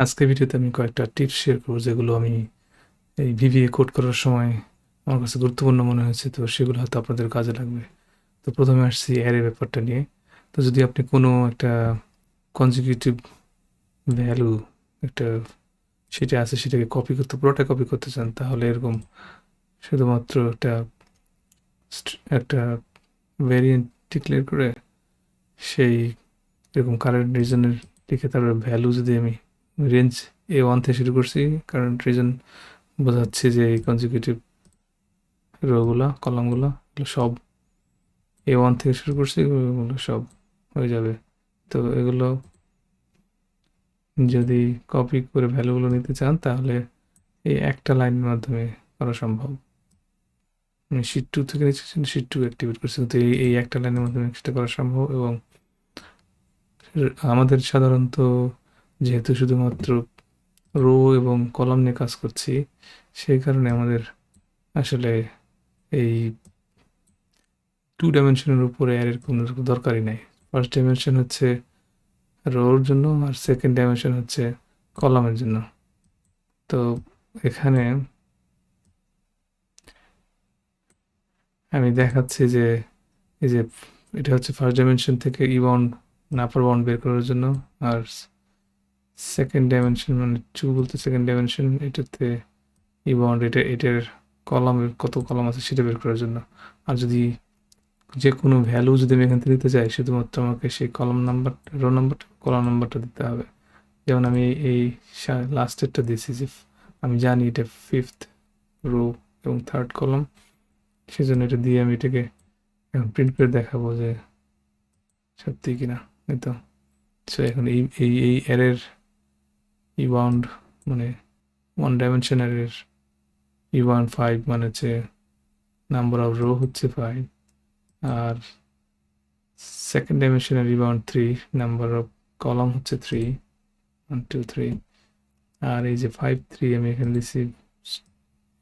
আজকের ভিডিওতে আমি কয়েকটা টিপস শেয়ার করব যেগুলো আমি এই ভিভিএ কোড করার সময় আমার কাছে গুরুত্বপূর্ণ মনে হয়েছে, তো সেগুলো হয়তো আপনাদের কাজে লাগবে। তো প্রথমে আসছি অ্যারে ব্যাপারটা নিয়ে। তো যদি আপনি কোনো একটা কনজিকিউটিভ ভ্যালু একটা সেটা আছে সেটাকে কপি করতে পুরোটা কপি করতে চান, তাহলে এরকম শুধুমাত্র একটা একটা ভ্যারিয়েন্ট ডিক্লেয়ার করে সেই এরকম কারেন্ট রিজনের লিখে তারপরে ভ্যালু যদি আমি রেঞ্জ A1 থেকে শুরু করছি, কারেন্ট রিজন বোঝাচ্ছে যে এই কনজিকিউটিভ রোগুলা কলামগুলো এগুলো সব A1 থেকে শুরু করছি, এগুলো সব হয়ে যাবে। তো এগুলো যদি কপি করে ভ্যালুগুলো নিতে চান তাহলে এই একটা লাইনের মাধ্যমে করা সম্ভব। আমি শিট 2 থেকে নিচ্ছি, শিট 2 অ্যাক্টিভেট করছি, কিন্তু এই একটা লাইনের মাধ্যমে সেটা করা সম্ভব। এবং আমাদের সাধারণত যেহেতু শুধুমাত্র রো এবং কলাম নিয়ে কাজ করছি, সেই কারণে আমাদের আসলে এই 2 ডাইমেনশনের উপরে অ্যারের কোনো দরকারই নাই। ফার্স্ট ডাইমেনশন হচ্ছে রোর জন্য আর সেকেন্ড ডাইমেনশন হচ্ছে কলামের জন্য। তো এখানে আমি দেখাচ্ছি যে এই যে এটা হচ্ছে ফার্স্ট ডাইমেনশন থেকে ই বাউন্ড মানে আপার বাউন্ড বের করার জন্য, আর সেকেন্ড ডাইমেনশন মানে 2 বলতে সেকেন্ড ডাইমেনশন এটাতে ই বাউন্ড এটার কলামের কত কলাম আছে সেটা বের করার জন্য। আর যদি যে কোনো ভ্যালু যদি আমি এখান থেকে দিতে চাই, শুধুমাত্র আমাকে সেই কলাম নাম্বার রো নাম্বারটা কলাম নাম্বারটা দিতে হবে। যেমন আমি এই লাস্টেরটা দিয়েছি যে আমি জানি এটা ফিফথ রো এবং থার্ড কলাম, সেজন্য এটা দিয়ে আমি এটাকে এখন প্রিন্ট করে দেখাবো যে সত্যি কিনা। এই তো সো এখন এই অ্যারের ই বাউন্ড মানে 1 ডাইমেনশন অ্যারের ই বাউন্ড 5 মানে হচ্ছে নাম্বার অফ রো হচ্ছে 5, আর সেকেন্ড ডাইমেনশনের ই বাউন্ড 3 নাম্বার অফ কলাম হচ্ছে 3, 1 2 3। আর এই যে 5 3 আমি এখানে দিচ্ছি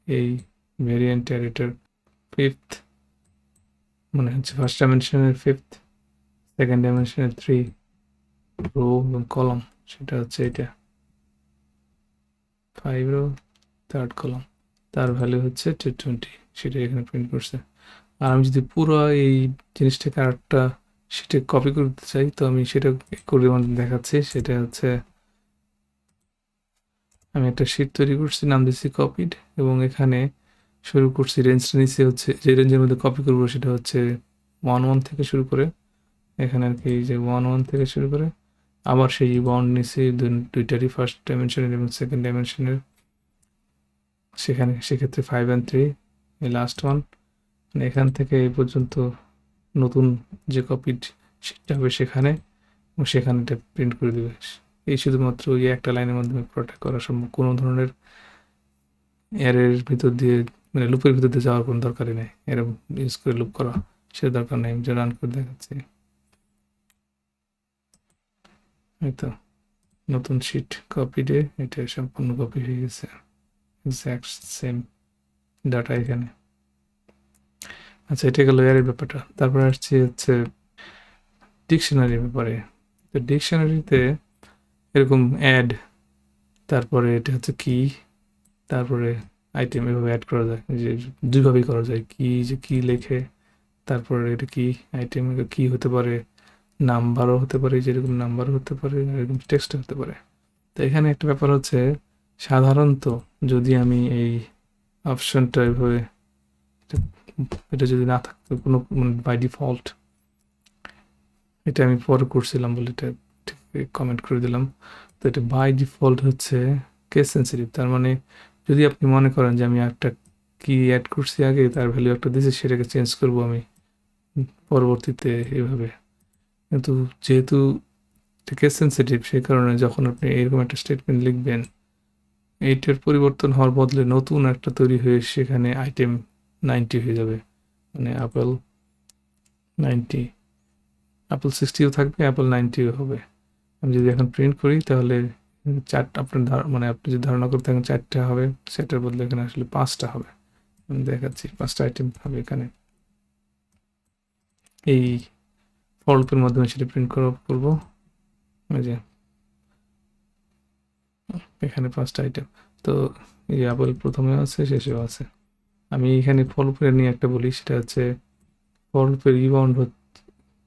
এই ভেরিয়েন্ট অ্যারেটার ফিফথ মানে হচ্ছে ফার্স্ট ডাইমেনশনের ফিফথ, সেকেন্ড ডাইমেনশনের 3 রো এবং কলাম, সেটা হচ্ছে এটা 5 রো থার্ড কলাম, তার ভ্যালু হচ্ছে 220, সেটা এখানে প্রিন্ট করছে। আর আমি যদি পুরো এই জিনিসটাকে আরেকটা সেটা কপি করতে চাই, তো আমি সেটা করে দেখাচ্ছি। সেটা হচ্ছে আমি একটা শিট তৈরি করছি, নাম দিচ্ছি কপিড, এবং এখানে শুরু করছি রেঞ্জটা নিচে হচ্ছে যে রেঞ্জের মধ্যে কপি করবো সেটা হচ্ছে 1 1 থেকে শুরু করে, এখানে আর কি যে 1 1 থেকে শুরু করে আবার সেই বাউন্ড নিচে দুইটারই ফার্স্ট ডাইমেনশনের এবং সেকেন্ড ডাইমেনশনের, সেখানে সেক্ষেত্রে 5 and 3 এই লাস্ট ওয়ান, মানে এখান থেকে এই পর্যন্ত নতুন যে কপিড সেটা হবে সেখানে, এবং সেখানে এটা প্রিন্ট করে দেবে। এই শুধুমাত্র ওই একটা লাইনের মাধ্যমে প্রোটেক্ট করা সম্ভব, কোনো ধরনের এর ভিতর দিয়ে মানে লুপের ভিতর দিয়ে যাওয়ার কোনো দরকারই নেই। এরকম ইউজ করে লুপ করা সে দরকার নেই। আমি যে রান করে দেখাচ্ছি, এই তো নতুন শিট কপি ডে, এটা সম্পূর্ণ কপি হয়ে গেছে, এক্স্যাক্ট সেম ডাটা এখানে। আচ্ছা, এটা গেল এর ব্যাপারটা। তারপরে আসছি হচ্ছে ডিকশনারির ব্যাপারে। তো ডিকশনারিতে এরকম অ্যাড, তারপরে এটা হচ্ছে কি, তারপরে আইটেম, এভাবে অ্যাড করা যায়। যে দুইভাবেই করা যায়, কি যে কি লেখে, তারপরে এটা কি আইটেম কি হতে পারে, নাম্বারও হতে পারে, যেরকম নাম্বারও হতে পারে, এরকম টেক্সট হতে পারে। তো এখানে একটা ব্যাপার হচ্ছে, সাধারণত যদি আমি এই অপশনটা এভাবে এটা যদি না থাকতো কোনো বাই ডিফল্ট, এটা আমি পরে করছিলাম বলে এটা ঠিক কমেন্ট করে দিলাম। তো এটা বাই ডিফল্ট হচ্ছে কেস সেন্সিটিভ। তার মানে যদি আপনি মনে করেন যে আমি একটা কি অ্যাড করছি আগে, তার ভ্যালু একটা দিয়েছি, সেটাকে চেঞ্জ করবো আমি পরবর্তীতে এভাবে, কিন্তু যেহেতু কেস সেন্সিটিভ, সেই কারণে যখন আপনি এরকম একটা স্টেটমেন্ট লিখবেন, এইটার পরিবর্তন হওয়ার বদলে নতুন একটা তৈরি হয়ে সেখানে আইটেম 90 হয়ে যাবে, মানে অ্যাপেল 90, অ্যাপেল 60ও থাকবে, অ্যাপেল 90ও হবে। আমি যদি এখন প্রিন্ট করি তাহলে চারটা আপনার মানে আপনি যদি ধারণা করতে থাকেন 4টা হবে, সেটার বদলে এখানে আসলে 5টা হবে। আমি দেখাচ্ছি 5টা আইটেম হবে এখানে। এই ফল্পের মাধ্যমে সেটা প্রিন্ট করবো। ওই যে এখানে 5টা আইটেম। তো এই আপেল প্রথমেও আছে, শেষেও আছে। আমি এখানে ফলপের নিয়ে একটা বলি, সেটা হচ্ছে ফলপের রিবাউন্ড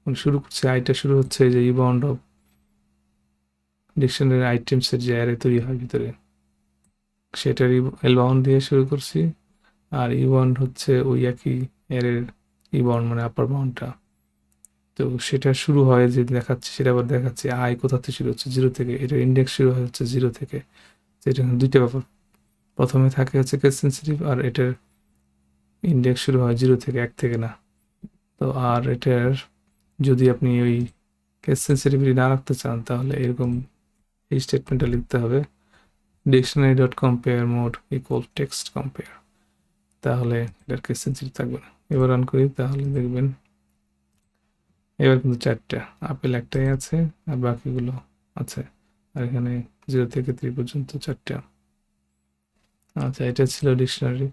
শুরু করছে, আইটা শুরু হচ্ছে যে রিবাউন্ড অফ ডিকশনারি আইটেমসের যে অ্যারে তৈরি হয় ভিতরে, সেটা রিবাউন্ড দিয়ে শুরু করছি। আর রিবাউন্ড হচ্ছে ওই একই অ্যারের রিবাউন্ড, মানে আপার বাউন্ডটা। তো সেটা শুরু হয় যে দেখাচ্ছে, সেটা আবার দেখাচ্ছে আই কোথা থেকে শুরু হচ্ছে, 0 থেকে। এটা ইন্ডেক্স শুরু হয় হচ্ছে 0 থেকে। তো এটা দুইটা ব্যাপার, প্রথমে থাকে হচ্ছে কেস সেন্সিটিভ, আর এটার ইন্ডেক্স শুরু হয় 0 থেকে, 1 থেকে না। তো আর এটার যদি আপনি ওই কেস সেন্সিটিভিটি না রাখতে চান, তাহলে এরকম এই স্টেটমেন্টটা লিখতে হবে, dictionary dot compare mode equal text compare. তাহলে এটার কেস সেন্সিটিভ থাকবে না। এবার রান করি, তাহলে দেখবেন এবার কিন্তু 4টা, আপেল একটাই আছে আর বাকিগুলো আছে। আর এখানে 0 থেকে 3 পর্যন্ত 4টা। আচ্ছা, এটা ছিল ডিকশনারি।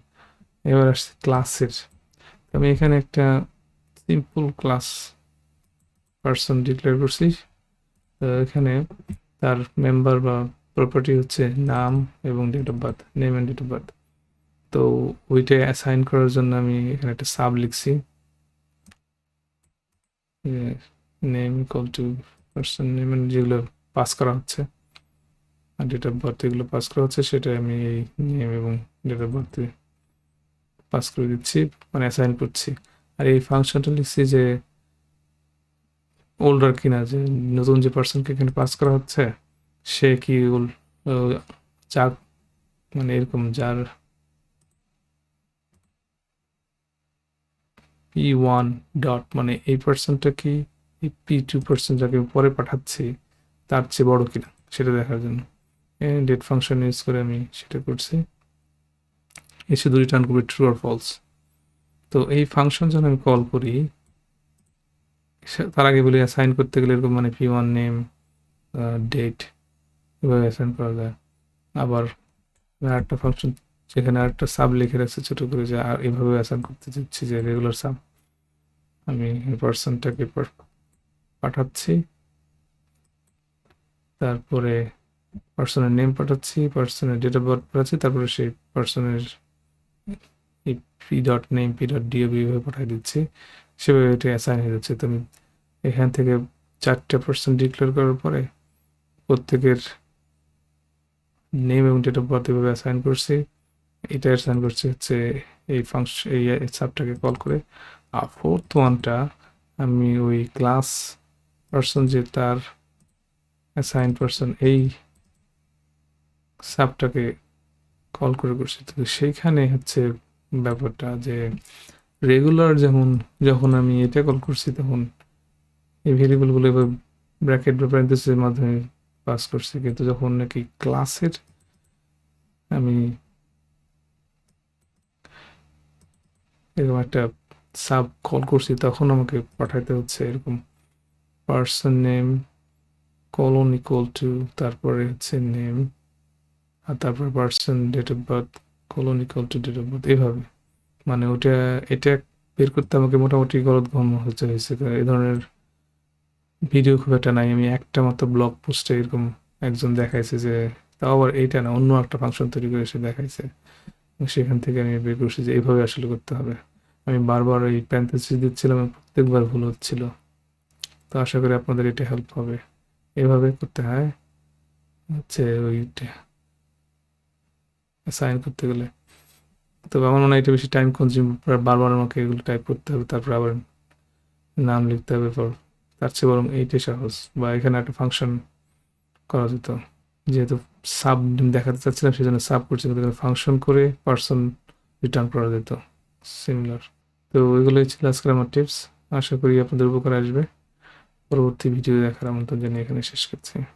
এবার আসছে ক্লাসের। আমি এখানে একটা সিম্পল ক্লাস পার্সন ডিক্লেয়ার করছি। তো এখানে তার মেম্বার বা প্রপার্টি হচ্ছে নাম এবং date of birth, name and date of birth. তো ওইটা অ্যাসাইন করার জন্য আমি এখানে একটা সাব লিখছি, name equal to person name, যেগুলো পাস করা হচ্ছে, আর ডেট অফ বার্থ এগুলো পাস করা হচ্ছে, সেটা আমি এই নেম এবং ডেট অফ বার্থে পাস করে দিচ্ছি, মানে অ্যাসাইন করছি। আর এই ফাংশনটা লিখছি যে ওল্ডার কিনা, যে নতুন যে পার্সনকে এখানে পাস করা হচ্ছে সে কি যার, মানে এরকম যার P1 ডট, মানে এই পার্সনটা কি এই P2 পার্সন যাকে পরে পাঠাচ্ছি তার চেয়ে বড় কিনা সেটা দেখার জন্য ডেট ফাংশন ইউজ করে আমি সেটা করছি। এই শুধু রিটার্ন করবে ট্রু আর ফলস। তো এই ফাংশন যখন আমি কল করি, তার আগে বলি অ্যাসাইন করতে গেলে এরকম, মানে P1 নেম ডেট এভাবে অ্যাসাইন করা যায়। আবার আরেকটা ফাংশন যেখানে আরেকটা সাব লিখে রাখছে ছোট করে, যে আর এভাবে অ্যাসাইন করতে চাচ্ছি যে রেগুলার সাব, আমি পার্সনটাকে পাঠাচ্ছি, তারপরে পার্সনের নেম পাঠাচ্ছি, পার্সনের ডেট অফ বার্থ পাঠাচ্ছি, তারপরে সেই পার্সনের এই P dot name P dot DOB এভাবে পাঠিয়ে দিচ্ছি, সেভাবে এটা অ্যাসাইন হয়ে যাচ্ছে। তো আমি এখান থেকে 4টা পার্সন ডিক্লেয়ার করার পরে প্রত্যেকের নেম এবং ডেট অফ বার্থ এভাবে অ্যাসাইন করছি। এটা অ্যাসাইন করছি হচ্ছে এই ফাংশন, এই সাবটাকে কল করে। আর ফোর্থ ওয়ানটা আমি ওই ক্লাস পার্সন যে তার অ্যাসাইন পার্সন এই সাবটাকে কল করে করছি। তো সেইখানে হচ্ছে ব্যাপারটা যে রেগুলার যেমন যখন আমি এটা কল করছি তখন এই ভেরিয়েবলগুলো এভাবে ব্র্যাকেট বা প্যারেন্থেসিসের মাধ্যমে পাস করছি, কিন্তু যখন নাকি ক্লাসের আমি এরকম একটা সাব কল করছি, তখন আমাকে পাঠাইতে হচ্ছে এরকম person name colon equal to, তারপরে হচ্ছে নেম, আর তারপর person date of birth colon equal to date of birth, এভাবে। মানে ওটা এটা বের করতে আমাকে মোটামুটি গলদঘর্ম হয়েছে। এই ধরনের ভিডিও খুব একটা নাই। আমি একটা মাত্র ব্লগ পোস্টে এরকম একজন দেখাইছে, যে তাও আবার এইটা না, অন্য একটা ফাংশন তৈরি করে সে দেখাইছে। সেখান থেকে আমি বের করছি যে এইভাবে আসলে করতে হবে। আমি বারবার ওই প্যারেনথেসিস দিচ্ছিলাম, প্রত্যেকবার ভুল হচ্ছিল। তো আশা করি আপনাদের এটা হেল্প হবে। এভাবে করতে হয় হচ্ছে ওইটা সাইন করতে গেলে। তবে আমার মনে হয় এটা বেশি টাইম কনজিউম, বারবার আমাকে এগুলো টাইপ করতে হবে, তারপর আবার নাম লিখতে হবে পর। তার চেয়ে বরং এইটাই সহজ, বা এখানে একটা ফাংশন করা যেত। যেহেতু সাব দেখাতে চাচ্ছিলাম সেজন্য সাব করছি, কিন্তু ফাংশন করে পার্সন রিটার্ন করা যেত সিমিলার। তো এগুলোই ছিল আজকের আমার টিপস। আশা করি আপনাদের উপকার আসবে। পরবর্তী ভিডিও দেখার আমন্ত্রণ জানিয়ে এখানে শেষ করছি।